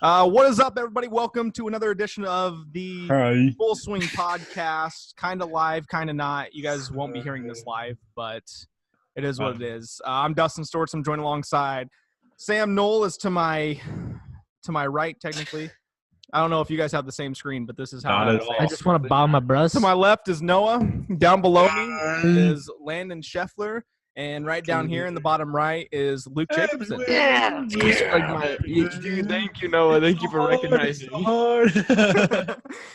What is up, everybody? Welcome to another edition of the Full Swing Podcast. Kind of live, kind of not. You guys won't be hearing this live, but it is what it is. I'm Dustin Storts. I'm joined alongside Sam Knoll is to my right, technically. I don't know if you guys have the same screen, but this is how I just want to bow my breast. To my left is Noah. Down below me is Landen Scheffler. And right down here in the bottom right is Luke Jacobson. Yeah. Thank you, Noah. Thank you for recognizing me.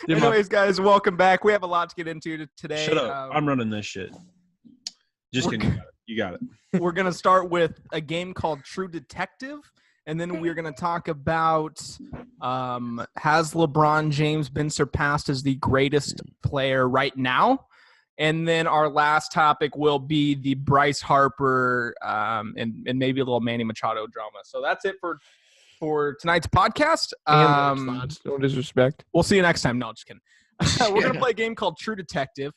Anyways, guys, welcome back. We have a lot to get into today. Shut up. I'm running this shit. Just kidding. You got it. We're going to start with a game called True Detective. And then we're going to talk about has LeBron James been surpassed as the greatest player right now? And then our last topic will be the Bryce Harper and maybe a little Manny Machado drama. So that's it for tonight's podcast. No disrespect. We'll see you next time. No, just kidding. We're going to play a game called True Detective.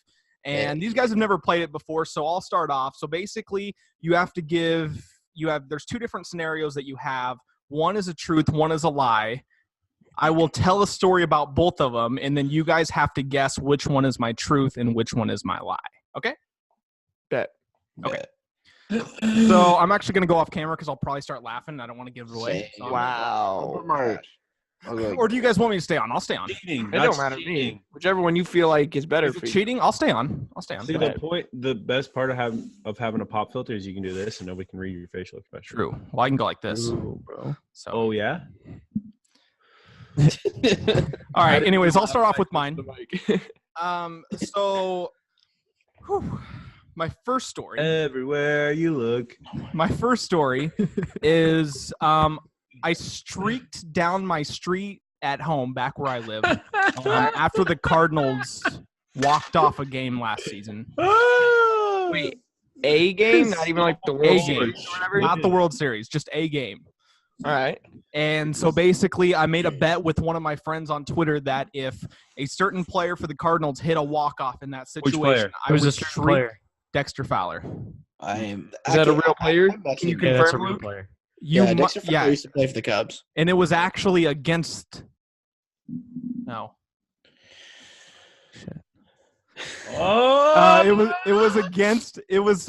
And these guys have never played it before, so I'll start off. So basically, there's two different scenarios that you have. One is a truth, one is a lie. I will tell a story about both of them, and then you guys have to guess which one is my truth and which one is my lie. Okay? Bet. Okay. So I'm actually going to go off camera because I'll probably start laughing. I don't want to give it away. So Wow. Or do you guys want me to stay on? I'll stay on. Cheating. It don't matter to me. Whichever one you feel like is better for you. Cheating? I'll stay on. See, the best part of having a pop filter is you can do this and nobody can read your facial expression. True. Well, I can go like this. Ooh, bro. So. Oh, yeah? All right. Anyways, I'll start off with mine. My first story. Everywhere you look. My first story is I streaked down my street at home, back where I live, after the Cardinals walked off a game last season. Wait, a game? Not even like the World Series or whatever? Not the World Series, just a game. All right. And so basically I made a bet with one of my friends on Twitter that if a certain player for the Cardinals hit a walk-off in that situation, I would streak Dexter Fowler. Is that a real player? Can you confirm, that's a real Luke? player. Dexter Fowler used to play for the Cubs. And it was actually against – no. Oh! It was against the Cubs. It was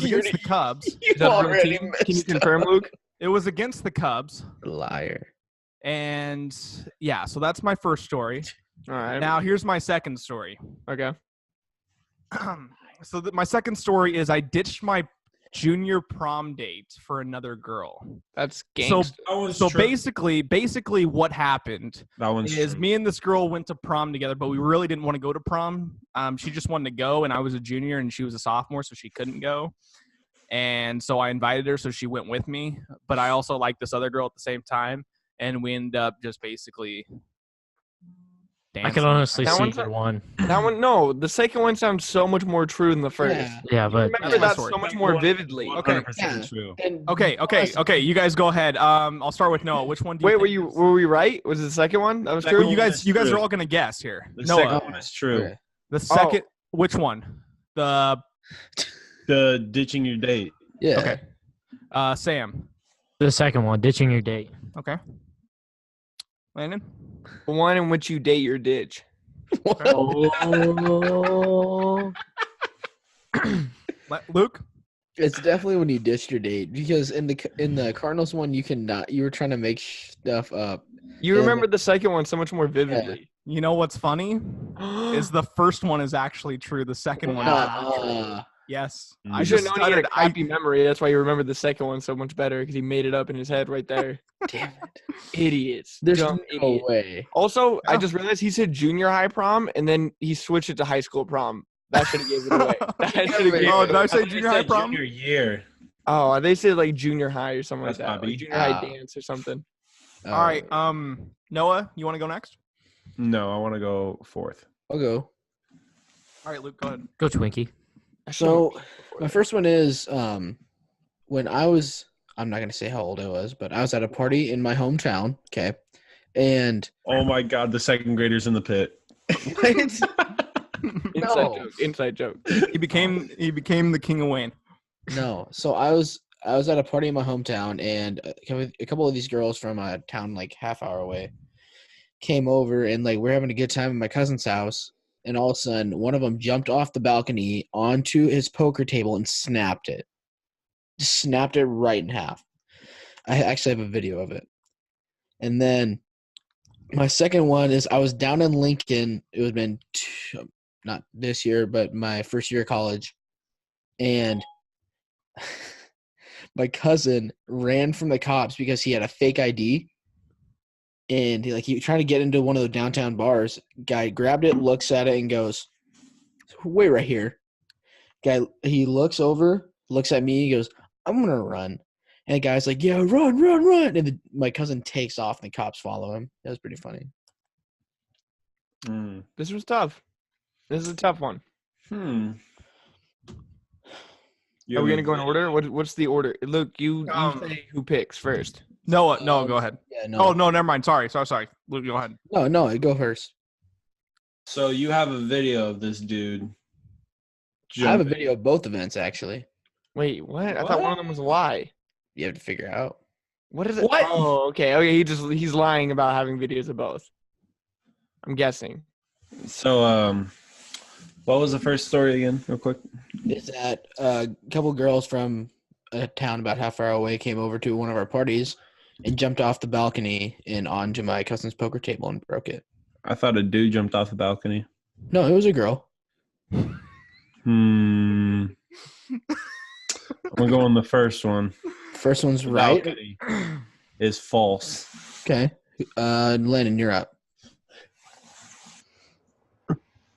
against the Cubs. Is that a real team? Can you confirm, Luke? It was against the Cubs. Liar. And, yeah, so that's my first story. All right. Now, here's my second story. Okay. So my second story is I ditched my junior prom date for another girl. That's gangster. So basically what happened is true. me and this girl went to prom together, but we really didn't want to go to prom. She just wanted to go, and I was a junior and she was a sophomore, so she couldn't go. And so I invited her, so she went with me. But I also liked this other girl at the same time, and we ended up just basically dancing. I can honestly see one's either one. That one, no. The second one sounds so much more true than the first. Yeah, but Remember that so much more vividly. 100% true. Okay. You guys go ahead. I'll start with Noah. Which one do you think were we right? Was it the second one? That was true? Well, you guys are all going to guess here. The Noah. second one is true. The second, which one? The ditching your date. Yeah. Okay. Sam. the second one, ditching your date. Okay. Landon? The one in which you date your ditch. Oh. Luke? It's definitely when you ditched your date, because in the Cardinals one you were trying to make stuff up. You remember the second one so much more vividly. You know what's funny is the first one is actually true. The second one is not true. Yes. I should have known he had a crappy memory. That's why you remembered the second one so much better, because he made it up in his head right there. Damn it. Idiots. There's Dumb no idiots. way. Also, I just realized he said junior high prom, and then he switched it to high school prom. That should have gave it away. Did I say junior high prom? Junior year. Oh, they said like junior high or something like that. Bobby. Like junior high dance or something. All right. Noah, you want to go next? No, I want to go fourth. I'll go. All right, Luke, go ahead. Go Twinkie. So my first one is when I'm not going to say how old I was, but I was at a party in my hometown, okay? And oh my God, the second graders in the pit. Inside joke. He became the king of Wayne. No. So I was I was at a party in my hometown, and a couple of these girls from a town like half hour away came over, and like we're having a good time at my cousin's house. And all of a sudden, one of them jumped off the balcony onto his poker table and snapped it. Just snapped it right in half. I actually have a video of it. And then my second one is I was down in Lincoln. It was been not this year, but my first year of college. And my cousin ran from the cops because he had a fake ID. And he was trying to get into one of the downtown bars. Guy grabbed it, looks at it, and goes, "Wait right here." Guy, he looks over, looks at me, he goes, "I'm going to run." And the guy's like, "Yeah, run, run, run." And my cousin takes off, and the cops follow him. That was pretty funny. This was tough. This is a tough one. You Are we have gonna go in order? What's the order? Luke, you say who picks first. No, go ahead. Yeah, no. Oh, no, never mind. Sorry. Luke, go ahead. No, go first. So you have a video of this dude. I have a video of both events, actually. Wait, what? I thought one of them was a lie. You have to figure out. What is it? What? Oh, okay. He's lying about having videos of both. I'm guessing. So, what was the first story again, real quick? Is that a couple girls from a town about half hour away came over to one of our parties and jumped off the balcony and onto my cousin's poker table and broke it. I thought a dude jumped off the balcony. No, it was a girl. I'm gonna go on the first one. First one's The right. balcony is false. Okay. Landon, you're up.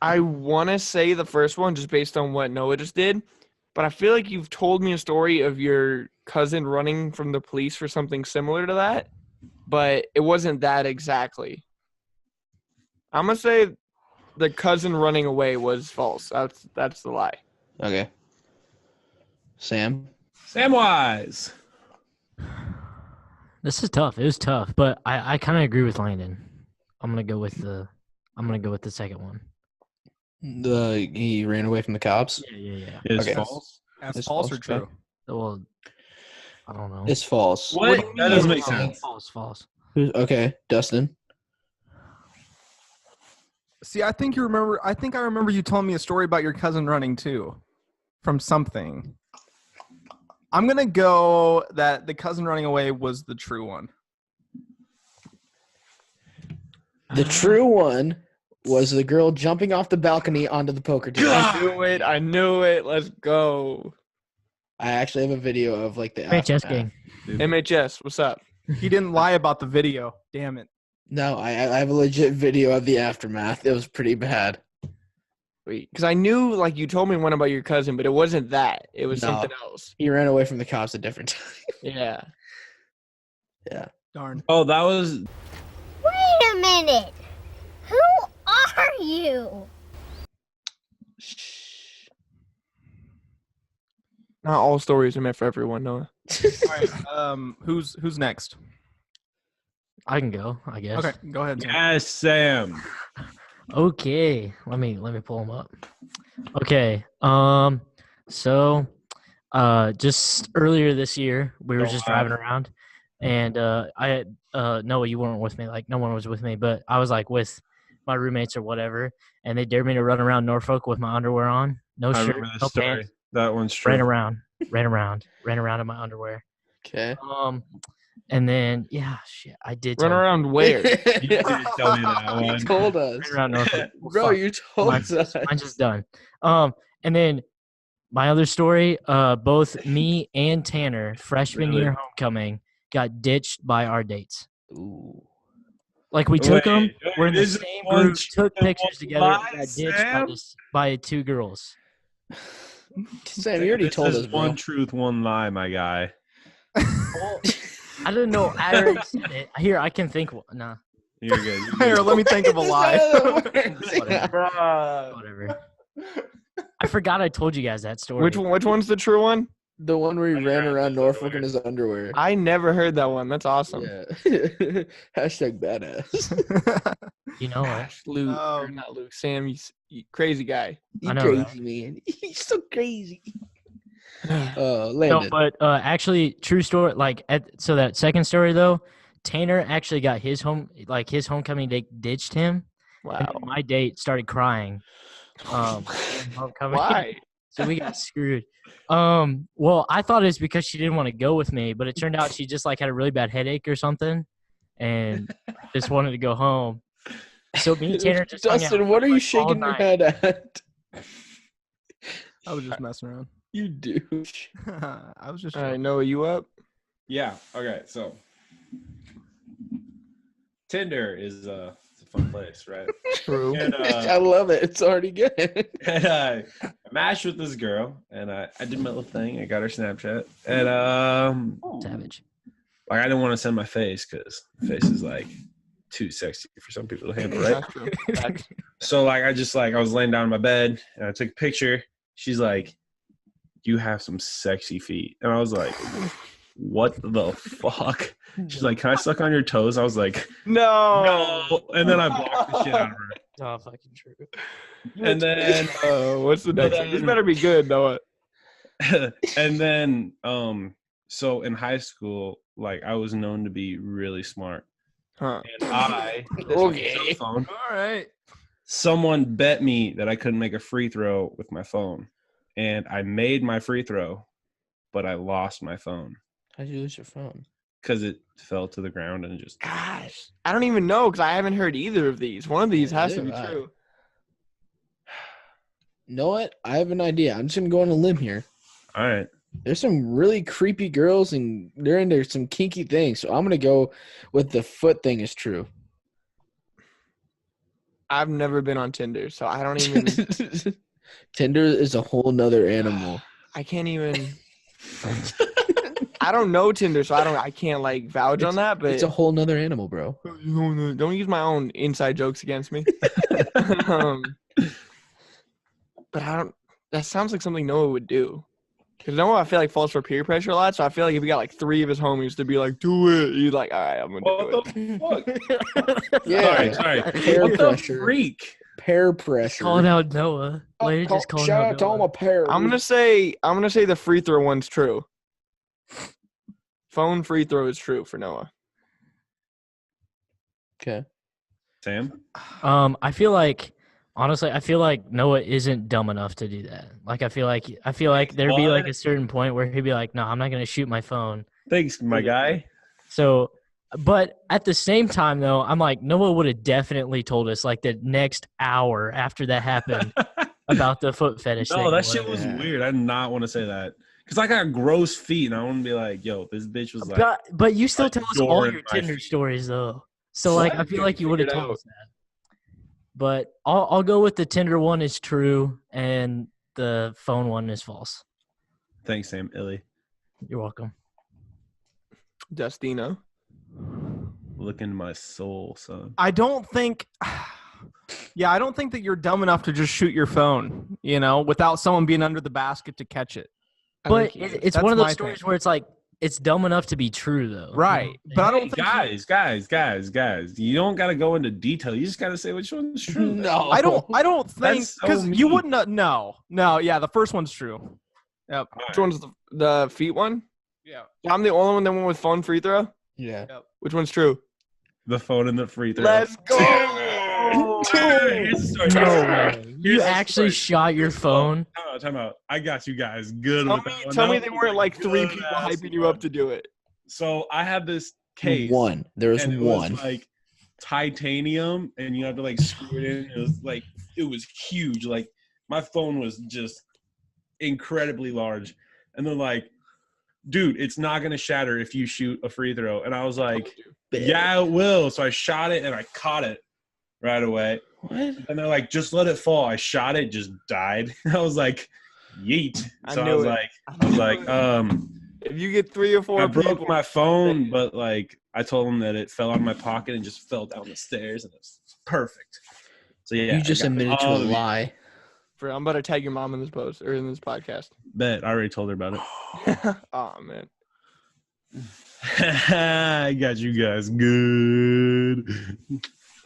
I want to say the first one just based on what Noah just did, but I feel like you've told me a story of your cousin running from the police for something similar to that, but it wasn't that exactly. I'm going to say the cousin running away was false. That's the lie. Okay. Samwise. This is tough. It was tough, but I kind of agree with Landon. I'm gonna go with the second one. He ran away from the cops. Yeah. It's Okay. false. That's It's false or false, true? okay. Well, I don't know. It's false. What? That doesn't make False, sense. False. Okay, Dustin. See, I think I remember you telling me a story about your cousin running too, from something. I'm gonna go that the cousin running away was the true one. The true one was the girl jumping off the balcony onto the poker table. I knew it. Let's go. I actually have a video of like the Franchise aftermath. game. MHS, what's up? He didn't lie about the video. Damn it. No, I have a legit video of the aftermath. It was pretty bad. Wait, because I knew like you told me one about your cousin, but it wasn't that. It was No. something else. He ran away from the cops a different time. Yeah. Yeah. Darn. Oh, that was. Wait a minute. Who are you? Not all stories are meant for everyone, Noah. All right. Who's next? I can go, I guess. Okay, go ahead. Sam. Yes, Sam. Okay. Let me pull them up. Okay. So just earlier this year we were just driving around and I Noah, you weren't with me, like no one was with me, but I was like with my roommates or whatever, and they dared me to run around Norfolk with my underwear on. No I shirt, remember this no story. pants. That one's true. Ran around in my underwear. Okay. And then shit, I did Run tell you. around where? You did tell me that You one. told us. Ran around Norfolk. Bro, Fuck. you told Mine's us. just done. And then my other story, both me and Tanner, freshman Really? year homecoming, got ditched by our dates. Ooh. Like we took them, Wait, we're in the is it same one group, true took and pictures one together, lie, and got ditched Sam? by two girls. Sam, you already This told is us, bro. one truth, one lie, my guy. I don't know. I already said it. Here, I can think. Nah, You're good. You're Here, good. let me think of a lie. whatever. I forgot I told you guys that story. Which one's the true one? The one where he ran around Norfolk in his underwear. I never heard that one. That's awesome. Yeah. Hashtag badass. You know it. Gosh, Luke, or not Luke, Sam, you crazy guy. You I know, crazy, right? man. He's so crazy. No, Landon. but actually, true story. Like, so that second story though, Tanner actually got his homecoming date ditched him, and Wow. then my date started crying. During homecoming. Why? So we got screwed. Well, I thought it was because she didn't want to go with me, but it turned out she just like had a really bad headache or something, and just wanted to go home. So me and Tanner just hung out Dustin, what are you all shaking your night. head at? I was just messing around. You douche. I was just. All right, Noah, you up? Yeah. Okay. So Tinder is it's a fun place, right? True. And, I love it. It's already good. and I matched with this girl, and I did my little thing. I got her Snapchat, and Savage. like I didn't want to send my face because face is like too sexy for some people to handle, right? That's true. Facts. So like I was laying down in my bed and I took a picture. She's like, "You have some sexy feet," and I was like, "What the fuck?" She's like, "Can I suck on your toes?" I was like, No. and then I blocked the shit out of her. Oh, fucking true. And then What's the next one? This better be good, Noah. and then so in high school, like I was known to be really smart. Huh. And I Okay. phone, All right. someone bet me that I couldn't make a free throw with my phone. And I made my free throw, but I lost my phone How'd you lose your phone? because it fell to the ground and just Gosh, I don't even know because I haven't heard either of these. One of these has to be Neither have I. true. You know what? I have an idea. I'm just gonna go on a limb here. all right. There's some really creepy girls and they're into some kinky things. So I'm gonna go with the foot thing is true. I've never been on Tinder, so I don't even. Tinder is a whole nother animal. I can't even. I don't know Tinder, so I can't like vouch on that. But It's a whole nother animal, bro. don't use my own inside jokes against me. But I don't. That sounds like something Noah would do. Because Noah, I feel like falls for peer pressure a lot. So I feel like if he got like 3 of his homies to be like, "Do it," he's like, "All right, I'm gonna What do it." the fuck? Yeah. Sorry. Peer What the pressure. freak? Peer pressure. Calling out Noah. Later, just calling Shout out out to all Noah. my peers. I'm gonna say the free throw one's true. Phone free throw is true for Noah. Okay. Sam? I feel like honestly, I feel like Noah isn't dumb enough to do that. Like I feel like there'd be like What? a certain point where he'd be like, "No, I'm not gonna shoot my phone." Thanks, my guy. So, but at the same time though, I'm like Noah would have definitely told us like the next hour after that happened about the foot fetish thing. No, or that shit was whatever. weird. I did not want to say that. Because I got gross feet, and I want to be like, yo, this bitch was like, But you still tell us all adoring your my Tinder feet. stories though. So like I feel like you would have Figure it told out. us that. But I'll go with the Tinder one is true and the phone one is false. thanks, Sam. Illy. You're welcome. Dustino. Look into my soul, son. I don't think. Yeah, I don't think that you're dumb enough to just shoot your phone, without someone being under the basket to catch it. But think he is. it's That's one of my those stories thing. where it's like it's dumb enough to be true though. Right. But I don't think Guys. You don't got to go into detail. You just got to say which one's true. No. I don't think That's so because you mean. wouldn't no. Yeah, the first one's true. Yep. Which one's the feet one? Yeah. I'm the only one that went with phone free throw. Yeah. Which one's true? The phone and the free throw. Let's go. Here's the story. No way. You Here's the actually story. shot your phone. Time out. I got you guys good with that one. Tell me That they was weren't a like 3 good people ass hyping you one. up to do it. So I have this case. One. There was and it one. was like titanium, and you have to like screw it in. It was huge. Like my phone was just incredibly large, and they're like, "Dude, it's not gonna shatter if you shoot a free throw." And I was like, "Yeah, it will." So I shot it and I caught it right away. What? And they're like, "Just let it fall." I shot it, just died. I was like, "Yeet!" So I knew was it. like, If you get 3 or 4 I people, broke my phone, but like I told them that it fell out of my pocket and just fell down the stairs, and it was perfect. So yeah, You just I got admitted to all a of you. I'm I'm about to tag your mom in this post or in this podcast. Bet I already told her about it. Oh man. I got you guys good.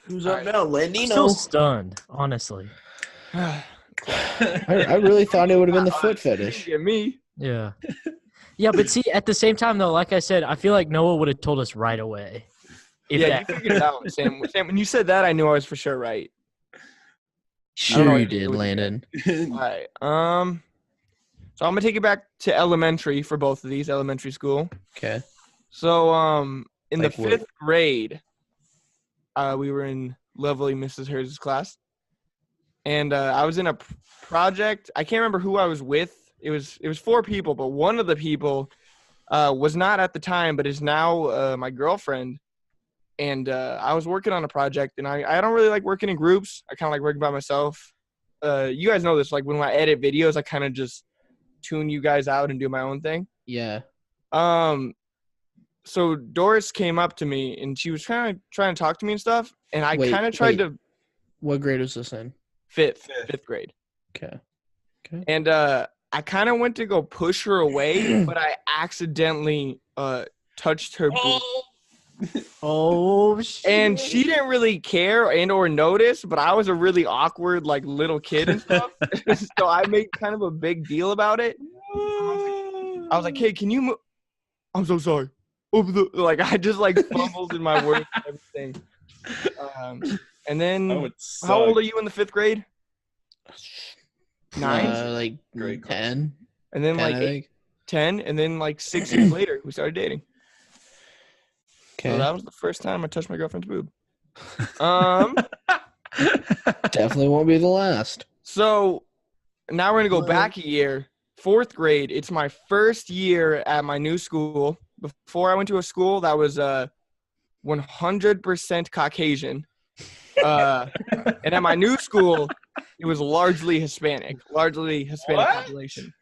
Who's up now? I'm Landino. still stunned, honestly. I really thought it would have been the foot fetish. Get me. Yeah. Yeah, but see, at the same time, though, like I said, I feel like Noah would have told us right away. If Yeah, that, you figured it out, Sam. Sam, when you said that, I knew I was for sure right. I don't know Sure what you to do did, with it. Landon. All right. So I'm gonna take it back to elementary for both of these, elementary school. Okay. So in Like the what? 5th grade, we were in lovely Mrs. Hers' class, and I was in a project. I can't remember who I was with. It was 4 people, but one of the people was not at the time, but is now my girlfriend. And I was working on a project, and I don't really like working in groups. I kind of like working by myself. You guys know this. Like when I edit videos, I kind of just tune you guys out and do my own thing. Yeah. So Doris came up to me, and she was kind of trying to talk to me and stuff. And I kind of tried to What grade was this in? fifth grade. Okay. And I kind of went to go push her away, but I accidentally touched her boob. oh shit! And she didn't really care and or notice, but I was a really awkward like little kid and stuff. So I made kind of a big deal about it. I was like, "Hey, can you move?" I'm so sorry. Like I just like fumbled in my words and everything. And then, how old are you in the 5th grade? 9, Like Great 10. and then 10, like I think. 10, and then like 6 years later, we started dating. Okay. So that was the first time I touched my girlfriend's boob. Definitely won't be the last. So now we're gonna go back a year. 4th grade. It's my first year at my new school. Before I went to a school that was 100% Caucasian, and at my new school, it was largely Hispanic population.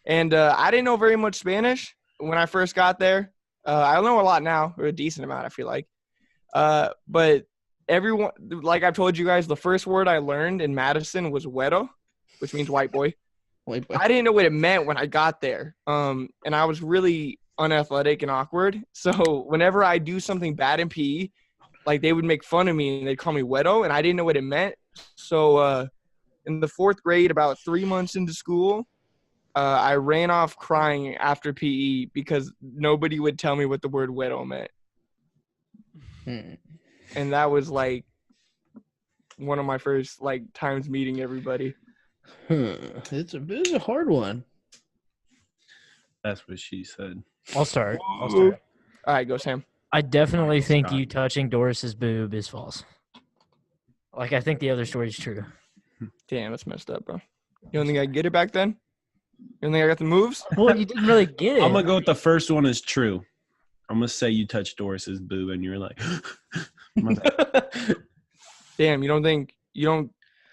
And I didn't know very much Spanish when I first got there. I know a lot now, or a decent amount, I feel like. But everyone, like I've told you guys, the first word I learned in Madison was güero, which means white boy. White boy. I didn't know what it meant when I got there. And I was really unathletic and awkward. So whenever I do something bad in PE, like they would make fun of me and they'd call me güero, and I didn't know what it meant. So in the 4th grade, about 3 months into school, I ran off crying after PE because nobody would tell me what the word güero meant. And that was like one of my first like times meeting everybody. It's a hard one. That's what she said. I'll start. All right, go Sam. I definitely think Scott. you touching Doris's boob is false. Like I think the other story is true. Damn, that's messed up, bro. You don't think I could get it back then? You don't think I got the moves? Well, you didn't really get it. I'm gonna go with the first one is true. I'm gonna say you touched Doris's boob and you're like, my bad. Damn, you don't.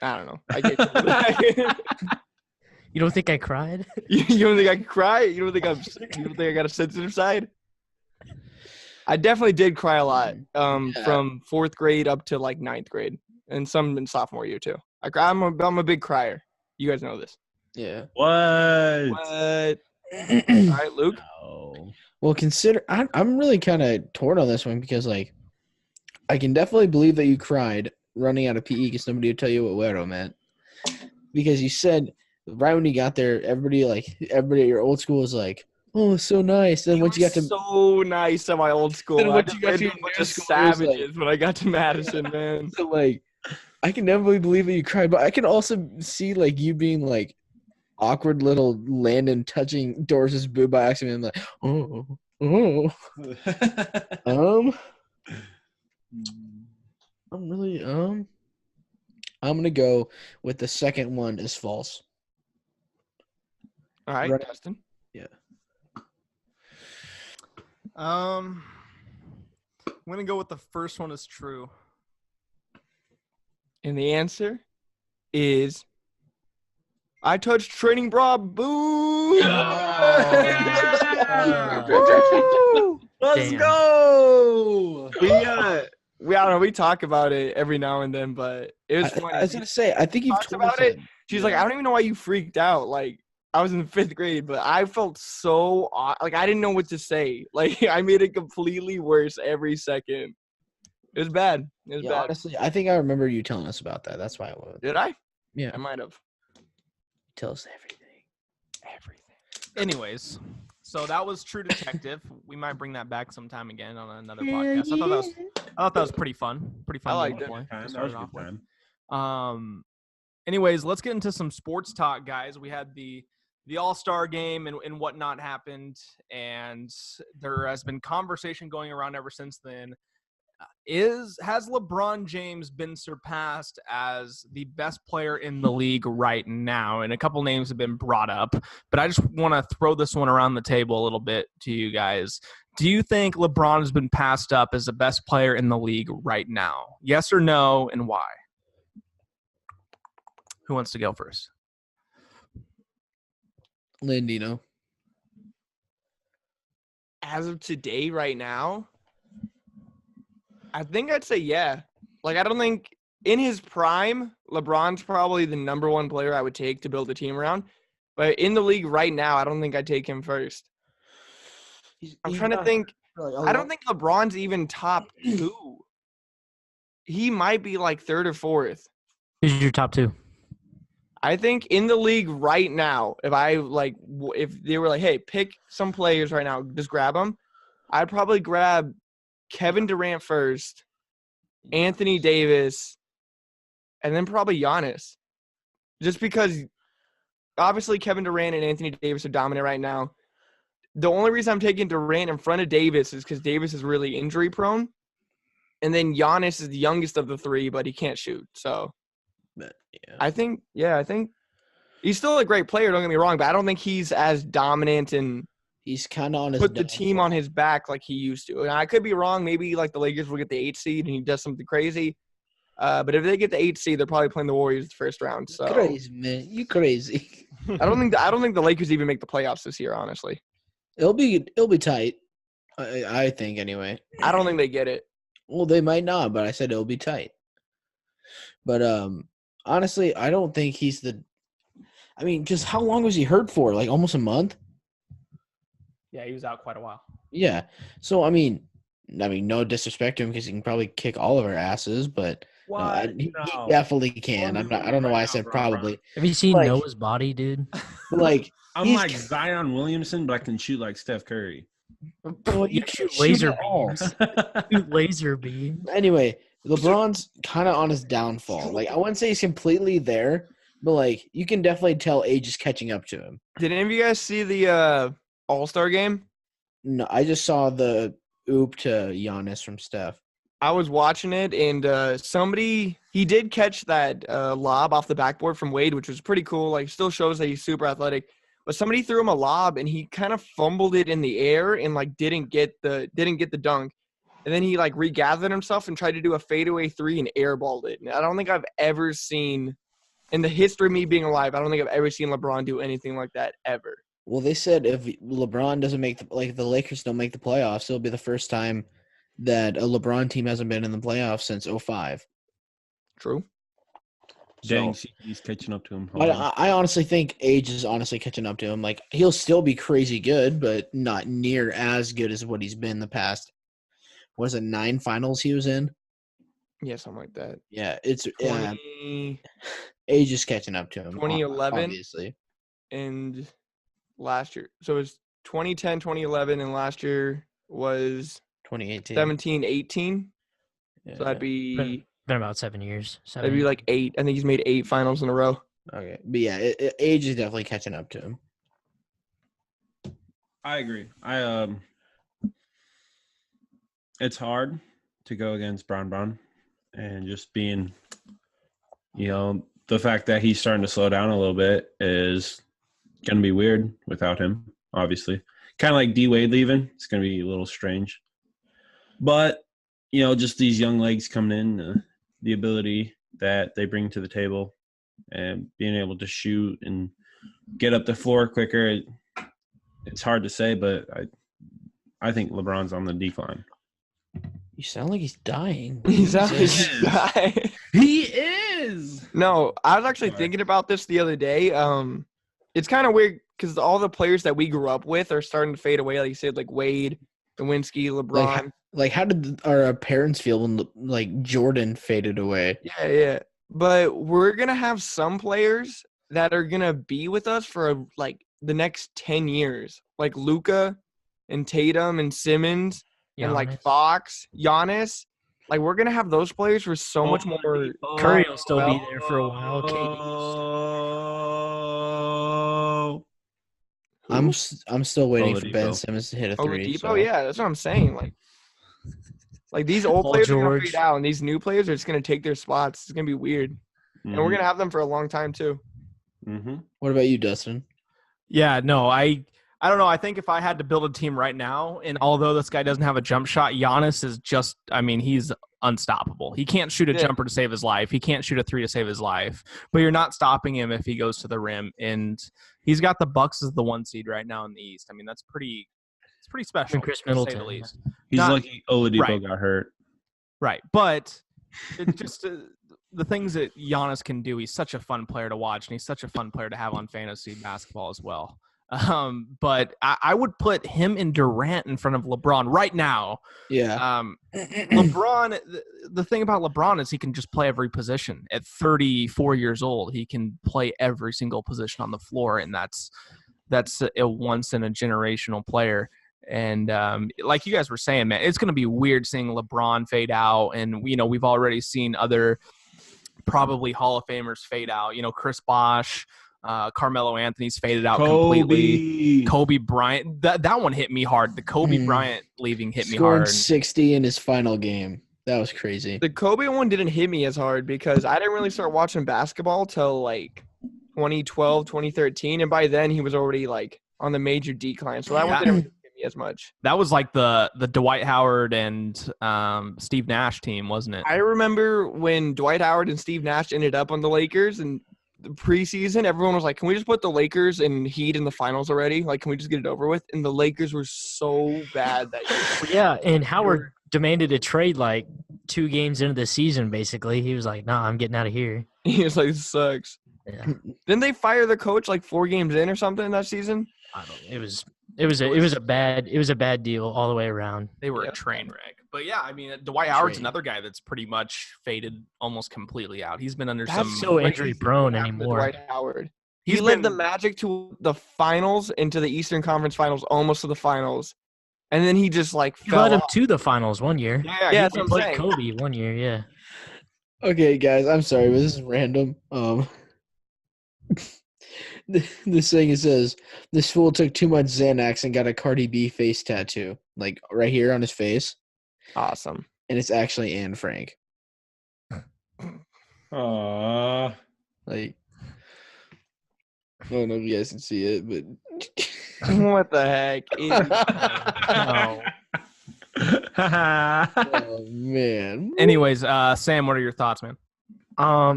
I don't know. I get you. You don't think I cried? You don't think I can cry? You don't think I got a sensitive side? I definitely did cry a lot. From 4th grade up to like 9th grade, and some in sophomore year too. I'm a big crier. You guys know this. Yeah. What? All right, Luke. No. Well, I'm really kind of torn on this one because, like, I can definitely believe that you cried running out of PE because nobody would tell you what güero meant. Because you said right when you got there, everybody at your old school was like, "Oh, so nice." Then once you got to so nice at my old school. Then I once just you got ran to into your a bunch new of school, it was like- savages when I got to Madison, man. so, like, I can definitely believe that you cried, but I can also see like you being like awkward little Landon touching Doris's boob by accident, like, oh. I'm really I'm gonna go with the second one is false. All right, Right. Dustin. I'm gonna go with the first one is true. And the answer is I touched training bra boo. Let's Damn. go. We I don't know, we talk about it every now and then, but it was funny. I was gonna say, I think you've Talked told about us it. that. She's like, I don't even know why you freaked out. Like, I was in 5th grade, but I felt so like I didn't know what to say. Like, I made it completely worse every second. It was bad. It was Yeah, bad. honestly, I think I remember you telling us about that. That's why I would Did I? Yeah. I might have. tell us everything. Anyways, so that was True Detective. We might bring that back sometime again on another podcast. I thought that was pretty fun. Pretty fun. I liked game to it. play to That start was it a off good with. time. Anyways, let's get into some sports talk, guys. We had the All-Star game and whatnot happened, and there has been conversation going around ever since then. Has LeBron James been surpassed as the best player in the league right now? And a couple names have been brought up, but I just want to throw this one around the table a little bit to you guys. Do you think LeBron has been passed up as the best player in the league right now? Yes or no, and why? Who wants to go first? Landino. As of today, right now, I think I'd say yeah. Like, I don't think in his prime, LeBron's probably the number one player I would take to build a team around. But in the league right now, I don't think I'd take him first. I'm trying to think. I don't think LeBron's even top 2. He might be like 3rd or 4th. Who's your top 2? I think in the league right now, if they were like, hey, pick some players right now, just grab them, I'd probably grab Kevin Durant first, Anthony Davis, and then probably Giannis. Just because obviously Kevin Durant and Anthony Davis are dominant right now. The only reason I'm taking Durant in front of Davis is because Davis is really injury prone. And then Giannis is the youngest of the 3, but he can't shoot. So But, yeah. I think he's still a great player, don't get me wrong, but I don't think he's as dominant and He's kind of on his put the team on his back like he used to. And I could be wrong. Maybe like the Lakers will get the 8th seed and he does something crazy. But if they get the 8th seed, they're probably playing the Warriors the first round. So Crazy, man. You crazy. I don't think the Lakers even make the playoffs this year, honestly. It'll be tight. I think anyway. I don't think they get it. Well, they might not, but I said it'll be tight. But honestly, I don't think he's the. I mean, just how long was he hurt for? Like almost a month. Yeah, he was out quite a while. Yeah. So I mean, no disrespect to him because he can probably kick all of our asses, but he definitely can. I don't know why I said probably. Have you seen Noah's body, dude? Like I'm like Zion Williamson, but I can shoot like Steph Curry. Well, You shoot laser beams. Shoot laser beams. Anyway, LeBron's kind of on his downfall. Like I wouldn't say he's completely there, but like you can definitely tell age is catching up to him. Did any of you guys see the All-Star game? No, I just saw the oop to Giannis from Steph. I was watching it, and he did catch that lob off the backboard from Wade, which was pretty cool. Like, still shows that he's super athletic. But somebody threw him a lob, and he kind of fumbled it in the air and like didn't get the dunk. And then he like regathered himself and tried to do a fadeaway 3 and airballed it. And I don't think I've ever seen, in the history of me being alive, I don't think I've ever seen LeBron do anything like that ever. Well, they said if LeBron doesn't make the Lakers don't make the playoffs, it'll be the first time that a LeBron team hasn't been in the playoffs since 2005. True. Dang, he's catching up to him. I honestly think age is honestly catching up to him. Like he'll still be crazy good, but not near as good as what he's been the past. Was it 9 finals he was in? Yeah, something like that. Yeah, it's 20, age is catching up to him. 2011 obviously, and last year. So it was 2010, 2011, and last year was 2018. 17, 18. Yeah. So that'd be Been about 7 years. that'd be like 8. I think he's made 8 finals in a row. Okay, but yeah, age is definitely catching up to him. I agree. It's hard to go against Brown, and just being, the fact that he's starting to slow down a little bit is going to be weird without him, obviously. Kind of like D-Wade leaving. It's going to be a little strange. But, just these young legs coming in, the ability that they bring to the table and being able to shoot and get up the floor quicker, it's hard to say, but I think LeBron's on the decline. You sound like he's dying. He's is. He is. No, I was actually thinking about this the other day. It's kind of weird because all the players that we grew up with are starting to fade away. Like you said, like Wade, Lewinsky, LeBron. Like how did our parents feel when like Jordan faded away? Yeah. But we're gonna have some players that are gonna be with us for like the next 10 years. Like Luka and Tatum and Simmons and like Giannis. Fox, Giannis. Like we're gonna have those players for so much more. Curry will still be there for a while. I'm still waiting for Ben Oladipo. Simmons to hit a three. Oladipo, So. yeah, that's what I'm saying. Like these old Paul players are gonna George. fade out, and these new players are just gonna take their spots. It's gonna be weird, and we're gonna have them for a long time too. Mm-hmm. What about you, Dustin? Yeah, no, I don't know. I think if I had to build a team right now, and although this guy doesn't have a jump shot, Giannis is just, I mean, he's unstoppable. He can't shoot a jumper to save his life. He can't shoot a three to save his life. But you're not stopping him if he goes to the rim. And he's got the Bucks as the 1 seed right now in the East. I mean, it's pretty special, Chris to say Middleton. the least. He's Not- lucky Oladipo right. got hurt. Right, but it's just the things that Giannis can do. He's such a fun player to watch, and he's such a fun player to have on fantasy basketball as well. But I would put him and Durant in front of LeBron right now. Yeah. LeBron, the thing about LeBron is he can just play every position. At 34 years old, he can play every single position on the floor, and that's a once in a generational player. And like you guys were saying, man, it's going to be weird seeing LeBron fade out. And, we've already seen other probably Hall of Famers fade out. Chris Bosh, Carmelo Anthony's faded out completely. Kobe Bryant. That one hit me hard. The Kobe Bryant leaving hit me Scored hard. 60 in his final game. That was crazy. The Kobe one didn't hit me as hard because I didn't really start watching basketball till like 2012, 2013, and by then he was already like on the major decline. So that one didn't really hit me as much. That was like the Dwight Howard and Steve Nash team, wasn't it? I remember when Dwight Howard and Steve Nash ended up on the Lakers and the preseason, everyone was like, can we just put the Lakers and Heat in the finals already? Like, can we just get it over with? And the Lakers were so bad that year. Yeah, and Howard demanded a trade like 2 games into the season, basically. He was like, nah, I'm getting out of here. He was like, this sucks. Yeah. Didn't they fire the coach like 4 games in or something that season? I don't know. It was a bad deal all the way around. They were a train wreck. But yeah, I mean, Dwight Howard's another guy that's pretty much faded almost completely out. He's been under some So injury prone anymore. Dwight Howard. He's He led the been- Magic to the finals, into the Eastern Conference Finals, almost to the finals. And then he just like He fell led him off. to the finals one year. Yeah, He that's what I'm played saying. Kobe one year, yeah. Okay, guys, I'm sorry, but this is random. This thing, it says, this fool took too much Xanax and got a Cardi B face tattoo, like right here on his face, Awesome. and it's actually Anne Frank. Aww. Like, I don't know if you guys can see it, but What the heck? No. oh man. Anyways, Sam, what are your thoughts, man?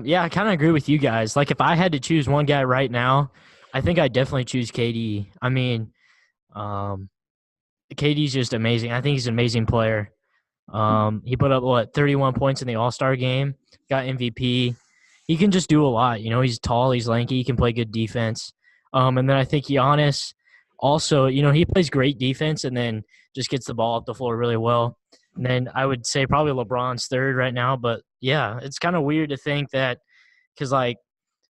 Yeah, I kind of agree with you guys. Like, if I had to choose one guy right now, I think I'd definitely choose KD. I mean, KD's just amazing. I think he's an amazing player. He put up 31 points in the All-Star game, got MVP. He can just do a lot. He's tall, he's lanky, he can play good defense. And then I think Giannis also, he plays great defense and then just gets the ball up the floor really well. And then I would say probably LeBron's third right now. But, yeah, it's kind of weird to think that because, I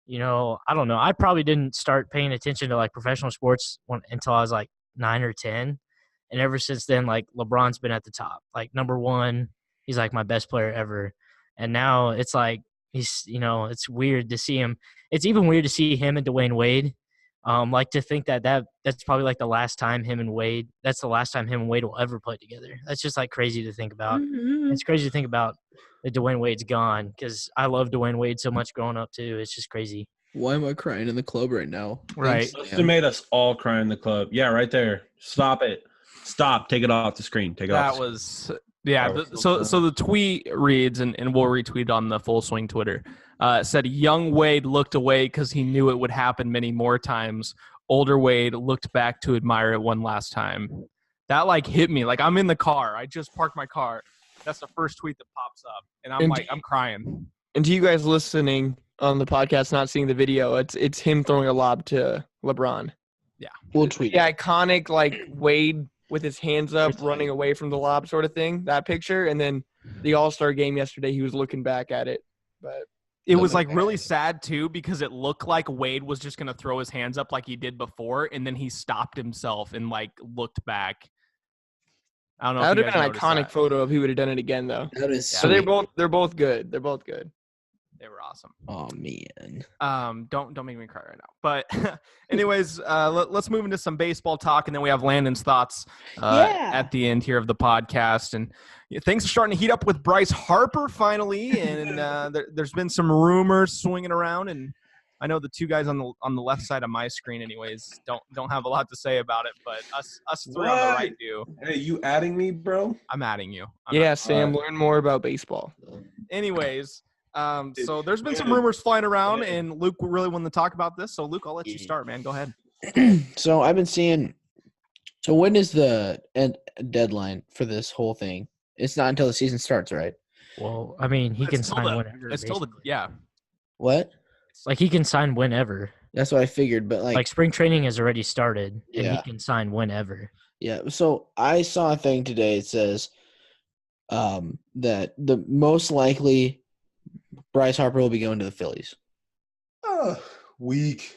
don't know. I probably didn't start paying attention to, professional sports until I was, 9 or 10. And ever since then, LeBron's been at the top. Number one, he's, my best player ever. And now it's he's, it's weird to see him. It's even weird to see him and Dwayne Wade. To think that's probably the last time him and Wade will ever play together. That's just crazy to think about. It's crazy to think about that Dwayne Wade's gone because I love Dwayne Wade so much growing up too. It's just crazy. Why am I crying in the club right now? Right. Thanks, They Sam. made us all cry in the club. Yeah, right there. Stop it. Stop. Take it off the screen. Take it off. That was yeah. That was So the tweet reads, and we'll retweet on the Full Swing Twitter. Said young Wade looked away because he knew it would happen many more times. Older Wade looked back to admire it one last time. That hit me. I'm in the car. I just parked my car. That's the first tweet that pops up, and I'm crying. And to you guys listening on the podcast, not seeing the video, it's him throwing a lob to LeBron. We'll tweet. The iconic Wade with his hands up, running away from the lob sort of thing. That picture, and then the All-Star game yesterday, he was looking back at it. But It was like really sad too because it looked like Wade was just going to throw his hands up like he did before, and then he stopped himself and like looked back. I don't know. That would if have you been guys an iconic noticed that. photo if he would have done it again, though. That is So sweet. they're both good. They're both good. They were awesome. Oh man. Don't make me cry right now. But anyways, let's move into some baseball talk, and then we have Landon's thoughts at the end here of the podcast. And things are starting to heat up with Bryce Harper finally, and there's been some rumors swinging around, and I know the two guys on the left side of my screen, anyways, don't have a lot to say about it, but us three on the right do. Hey, you adding me, bro? I'm adding you. Sam, learn more about baseball. Anyways. So there's been some rumors flying around, and Luke really wanted to talk about this. So Luke, I'll let you start, man. Go ahead. So I've been seeing. So when is the deadline for this whole thing? It's not until the season starts, right? Well, I mean, he can sign whenever. It's still yeah. What? Like he can sign whenever. That's what I figured, but Like spring training has already started, and Yeah. he can sign whenever. Yeah. So I saw a thing today. It says that the most likely Bryce Harper will be going to the Phillies. Weak.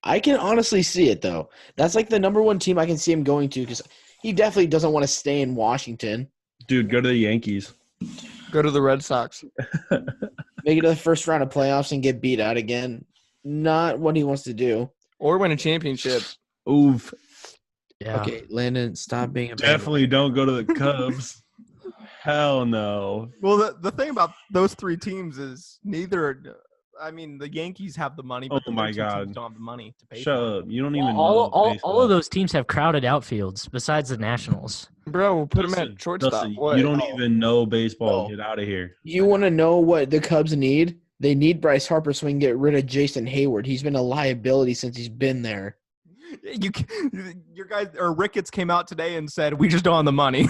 I can honestly see it, though. That's like the number one team I can see him going to because he definitely doesn't want to stay in Washington. Dude, go to the Yankees. Go to the Red Sox. Make it to the first round of playoffs and get beat out again. Not what he wants to do. Or win a championship. Oof. Yeah. Okay, Landon, stop being a Definitely don't go to the Cubs. Hell no. Well, the thing about those three teams is neither. I mean, the Yankees have the money, but Oh my teams God. don't have the money to pay. Shut for up. You don't even all, know. all baseball. of those teams have crowded outfields besides the Nationals. Bro, we'll put him Dustin, at shortstop. Dustin, What? you don't even know baseball. No. Get out of here. You want to know what the Cubs need? They need Bryce Harper so we can get rid of Jason Hayward. He's been a liability since he's been there. Your guys or Ricketts came out today and said we just don't have the money.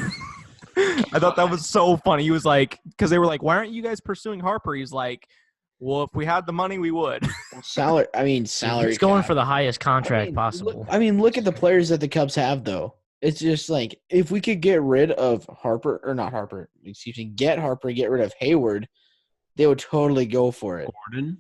I thought that was so funny. He was like, because they were like, "Why aren't you guys pursuing Harper?" He's like, "Well, if we had the money, we would." Salary. He's going for the highest contract Look, possible. look at the players that the Cubs have, though. It's just like if we could get rid of Harper, or not Harper, excuse me, get Harper, get rid of Hayward, they would totally go for it. Gordon?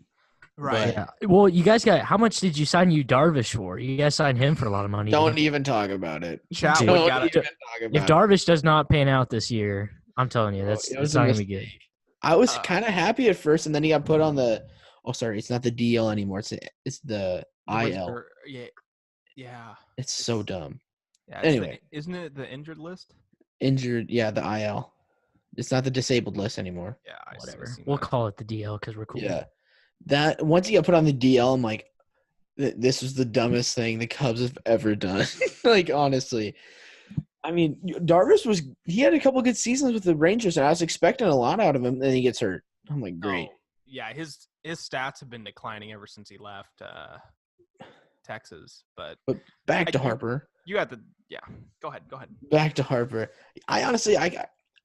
Right. Yeah. Well, you guys got how much did you sign Darvish for? You guys signed him for a lot of money. Don't even talk about it. Chat Dude. would Don't gotta- even talk If about it. Darvish does not pan out this year, I'm telling you, that's it was it's a not gonna be good. mistake. I was kind of happy at first, and then he got put on the. Oh, sorry, it's not the DL anymore. It's the IL. Yeah. It's so dumb. Yeah. Anyway. Isn't it the injured list? Injured, yeah, the IL. It's not the disabled list anymore. Yeah. Whatever. We'll call it the DL because we're cool. Yeah, that once he got put on the DL, I'm like, this was the dumbest thing the Cubs have ever done. Like honestly, I mean, Darvish he had a couple good seasons with the Rangers, and I was expecting a lot out of him. Then he gets hurt. I'm like, great. Oh, yeah. His stats have been declining ever since he left Texas. But Back to Harper. you got Go ahead. Back to Harper. I honestly,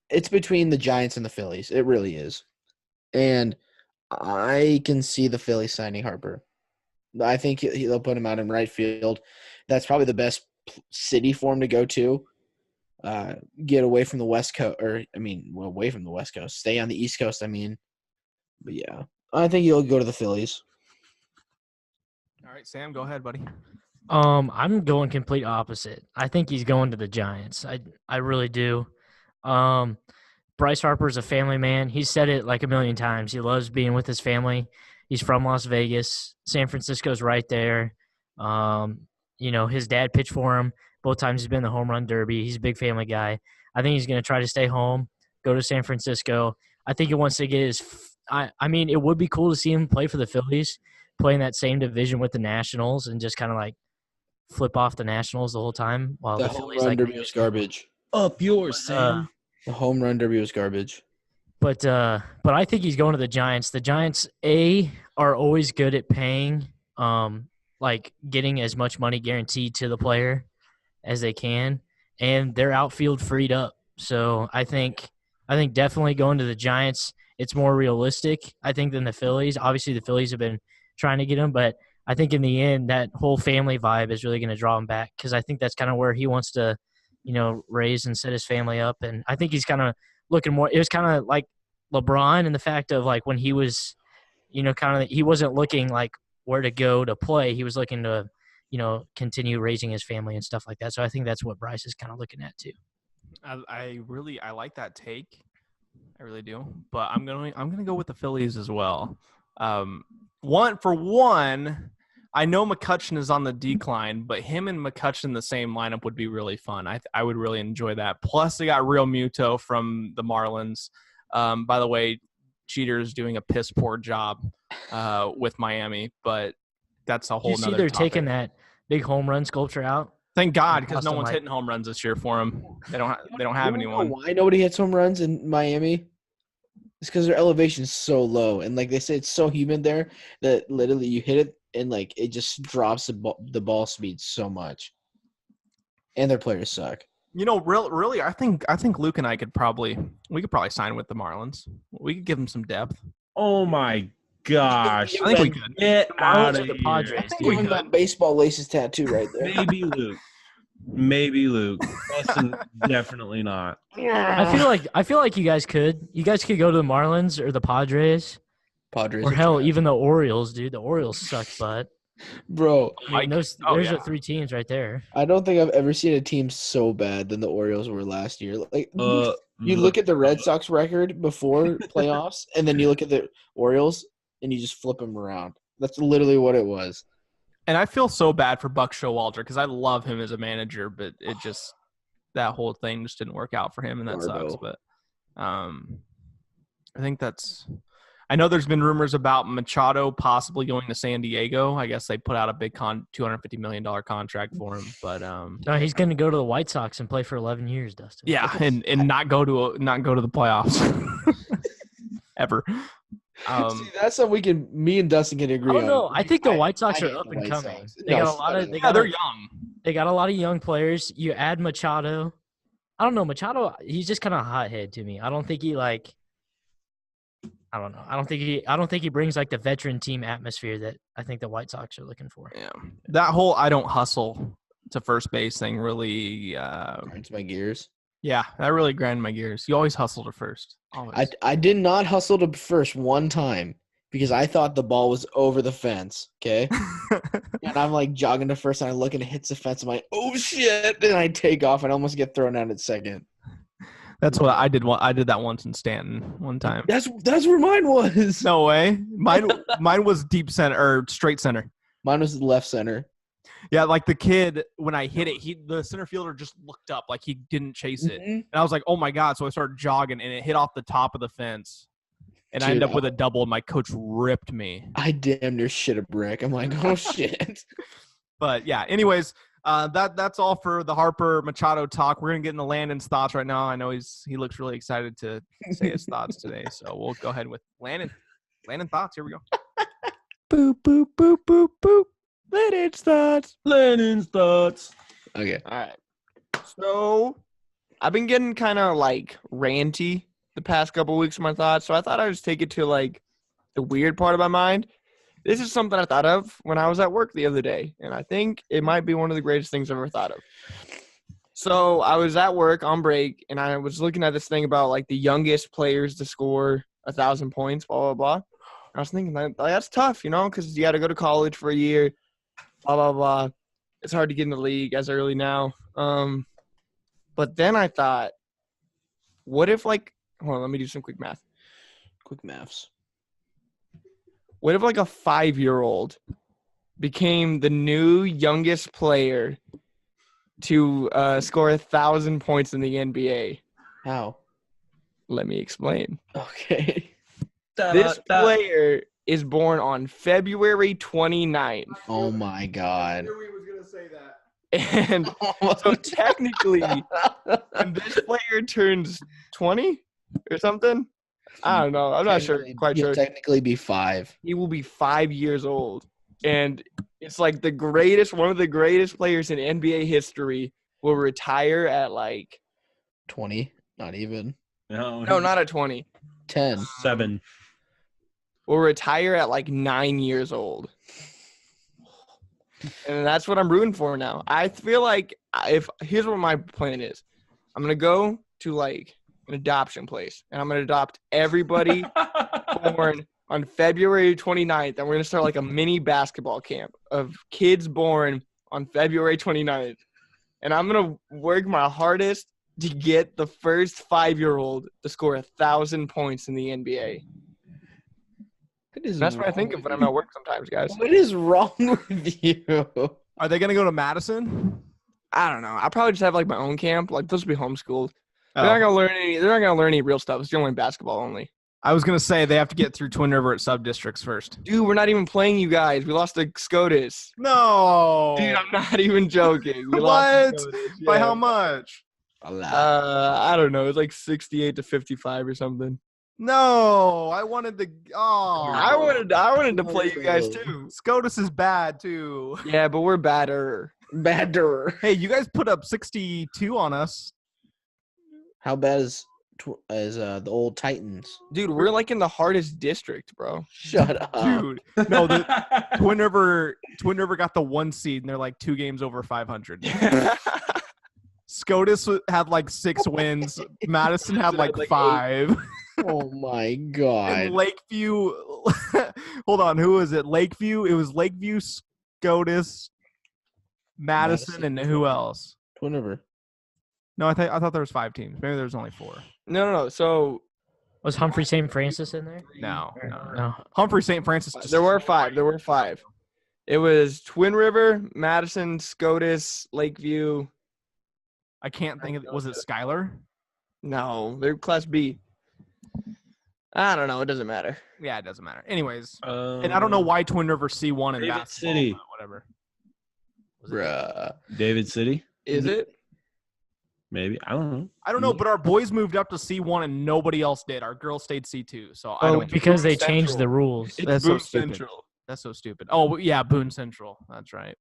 it's between the Giants and the Phillies. It really is, and I can see the Phillies signing Harper. I think they'll put him out in right field. That's probably the best city for him to go to. Get away from the West Coast, away from the West Coast. Stay on the East Coast. But yeah, I think he'll go to the Phillies. All right, Sam, go ahead, buddy. I'm going complete opposite. I think he's going to the Giants. I really do. Bryce Harper's a family man. He's said it like a million times. He loves being with his family. He's from Las Vegas. San Francisco's right there. His dad pitched for him. Both times he's been in the home run derby. He's a big family guy. I think he's going to try to stay home, go to San Francisco. I think he wants to get his it would be cool to see him play for the Phillies, play in that same division with the Nationals and just kind of like flip off the Nationals the whole time while The the home Phillies run derby was garbage. Up yours, Sam. The home run derby was garbage. But I think he's going to the Giants. The Giants, are always good at paying, getting as much money guaranteed to the player as they can, and their outfield freed up. So I think definitely going to the Giants, it's more realistic, I think, than the Phillies. Obviously, the Phillies have been trying to get him, but I think in the end, that whole family vibe is really going to draw him back because I think that's kind of where he wants to, raise and set his family up. And I think he's kind of looking more – it was kind of like LeBron in the fact of, like, when he was kind of he wasn't looking like where to go to play. He was looking to, continue raising his family and stuff like that. So I think that's what Bryce is kind of looking at too. I like that take. I really do. But I'm gonna go with the Phillies as well. One, I know McCutchen is on the decline, but him and McCutchen in the same lineup would be really fun. I would really enjoy that. Plus, they got Real Muto from the Marlins. By the way, Jeter is doing a piss poor job with Miami, but that's a whole nother topic. You see they're taking that big home run sculpture out? Thank God, because no one's hitting home runs this year for him. They don't have anyone. Why nobody hits home runs in Miami? It's because their elevation is so low, and like they say, it's so humid there that literally you hit it and like it just drops the ball speed so much. And their players suck. Really, I think Luke and I could probably sign with the Marlins. We could give them some depth. Oh my gosh! I think we could get out of the here. Padres. Give him that baseball laces tattoo right there. Maybe Luke. Justin, definitely not. I feel like you guys could. You guys could go to the Marlins or the Padres. Or hell, even the Orioles, dude. The Orioles suck, but bro, I mean, there's the 3 teams right there. I don't think I've ever seen a team so bad than the Orioles were last year. Like you look at the Red Sox record before playoffs, and then you look at the Orioles, and you just flip them around. That's literally what it was. And I feel so bad for Buck Showalter because I love him as a manager, but it just that whole thing just didn't work out for him, and that sucks. But I think I know there's been rumors about Machado possibly going to San Diego. I guess they put out a big $250 million contract for him, but no, he's going to go to the White Sox and play for 11 years, Dustin. Yeah, and not go to the playoffs ever. See, that's something me and Dustin can agree on. No, I think the White Sox are up and coming. They're young. They got a lot of young players. You add Machado. I don't know. Machado, he's just kind of a hothead to me. I don't think he I don't know. I don't think he brings like the veteran team atmosphere that I think the White Sox are looking for. Yeah. That whole I don't hustle to first base thing really grinds my gears. Yeah, that really grinded my gears. You always hustle to first. Always. I did not hustle to first one time because I thought the ball was over the fence, okay? And I'm like jogging to first and I look and it hits the fence. I'm like, oh shit. And I take off and almost get thrown out at second. That's what I did. I did that once in Stanton one time. That's where mine was. No way. Mine was deep center or straight center. Mine was left center. Yeah, like the kid, when I hit it, the center fielder just looked up like he didn't chase it. And I was like, oh, my God. So I started jogging, and it hit off the top of the fence. And I ended up with a double, and my coach ripped me. I damn near shit a brick. I'm like, oh, shit. But, yeah, anyways, that's all for the Harper Machado talk. We're going to get into Landen's thoughts right now. I know he looks really excited to say his thoughts today. So we'll go ahead with Landen. Landen thoughts. Here we go. Boop, boop, boop, boop, boop. Landen's thoughts. Okay. All right. So I've been getting kind of like ranty the past couple of weeks of my thoughts. So I thought I'd just take it to like the weird part of my mind. This is something I thought of when I was at work the other day. And I think it might be one of the greatest things I've ever thought of. So I was at work on break and I was looking at this thing about like the youngest players to score 1,000 points, blah, blah, blah. I was thinking that's tough, because you got to go to college for a year. Blah, blah, blah. It's hard to get in the league as early now. But then I thought, what if, hold on, let me do some quick math. Quick maths. What if, a 5-year-old became the new youngest player to score 1,000 points in the NBA? How? Let me explain. Okay. This player is born on February 29th. Oh, my God. I knew he was going to say that. And so technically, when this player turns 20 or something, I don't know. I'm not quite sure. Technically be 5. He will be 5 years old. And it's like one of the greatest players in NBA history will retire at 20. Not even. No, not at 20. 10. 7. Will retire at 9 years old. And that's what I'm rooting for now. I feel like here's what my plan is. I'm going to go to an adoption place and I'm going to adopt everybody born on February 29th, and we're going to start like a mini basketball camp of kids born on February 29th. And I'm going to work my hardest to get the first 5-year-old to score 1,000 points in the NBA. That's what I think of when I'm at work sometimes, guys. What is wrong with you? Are they going to go to Madison? I don't know. I'll probably just have like my own camp. Like those will be homeschooled. Oh. They're not gonna learn any. They're not gonna learn any real stuff. It's only basketball only. I was going to say they have to get through Twin River at sub-districts first. Dude, we're not even playing you guys. We lost to SCOTUS. No. Dude, I'm not even joking. We What? lost to SCOTUS. By Yeah. how much? A lot. I don't know. It's like 68-55 or something. No, I wanted to. Oh, I wanted to play you guys too. SCOTUS is bad too. Yeah, but we're badder. Badder. Hey, you guys put up 62 on us. How bad is the old Titans? Dude, we're like in the hardest district, bro. Shut up. Dude, no, the Twin River got the 1 seed, and they're like 2 games over 500. SCOTUS had like 6 wins. Madison had like 5. Oh my god. And Lakeview, hold on, who was it? Lakeview. It was Lakeview, SCOTUS, Madison, and who else? Twin River. No, I thought there was 5 teams. Maybe there was only 4. No. So Was Humphrey St. Francis in there? No. No. Humphrey St. Francis. there were 5. There were 5. It was Twin River, Madison, SCOTUS, Lakeview. I can't think of. Was it Schuyler? No, they're Class B. I don't know. It doesn't matter. Yeah, it doesn't matter. Anyways, and I don't know why Twin River C1 in David basketball, City. but whatever. Bruh. David City, Is it? maybe. I don't know. I don't know, but our boys moved up to C1 and nobody else did. Our girls stayed C2. So I Oh, don't. because they Central. changed the rules. It's That's so Boone stupid. Central. That's so stupid. Oh yeah, Boone Central. That's right.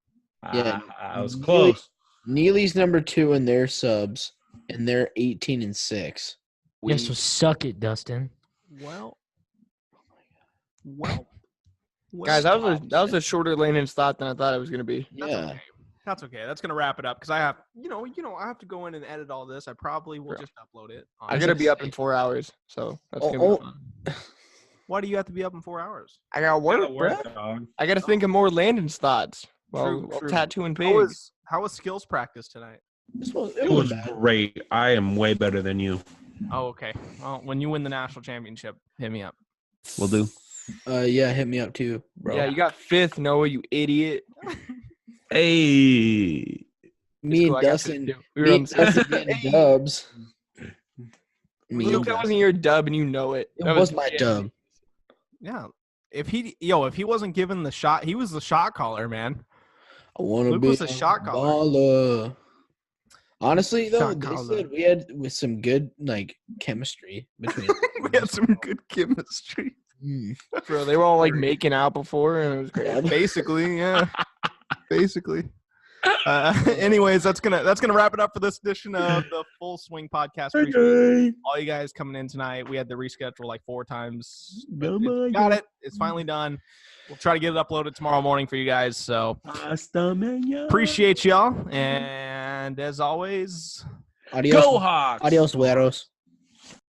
Yeah. I was close. Neely's number 2 in their subs, and they're 18-6. Yeah, so suck it, Dustin. Well. Guys, that was a shorter Landon's thought than I thought it was gonna be. Yeah. That's okay. That's gonna wrap it up because I have, I have to go in and edit all this. I probably will Yeah. just upload it. I gotta be up in 4 hours, so that's gonna Oh, be fun. Why do you have to be up in 4 hours? I gotta work, Gotta work, bro. dog. I gotta think of more Landon's thoughts while True. tattooing How pigs. was skills practice tonight? This was, It was great. I am way better than you. Oh, okay. Well, when you win the national championship, hit me up. Will do. Yeah, hit me up too, bro. Yeah, you got 5th, Noah, you idiot. Hey. me Cool, and I got Dustin, 5th too. We were me on and the same Dustin getting dubs. Me Luke, and that wasn't Dustin. your dub, and you know it. It That was my yeah. dub. Yeah. If he wasn't given the shot, he was the shot caller, man. I want to Luke be was a shot caller. baller. Honestly, though, Shot they caller. said we had with some good chemistry between. We had some good chemistry. Bro, they were all like making out before, and it was great. Basically, yeah. Basically. Anyways, that's gonna wrap it up for this edition of the Full Swing Podcast. Appreciate all you guys coming in tonight. We had to reschedule like 4 times. But got it. It's finally done. We'll try to get it uploaded tomorrow morning for you guys. So appreciate y'all. And as always, Adios, Go Hawks. adios, güeros.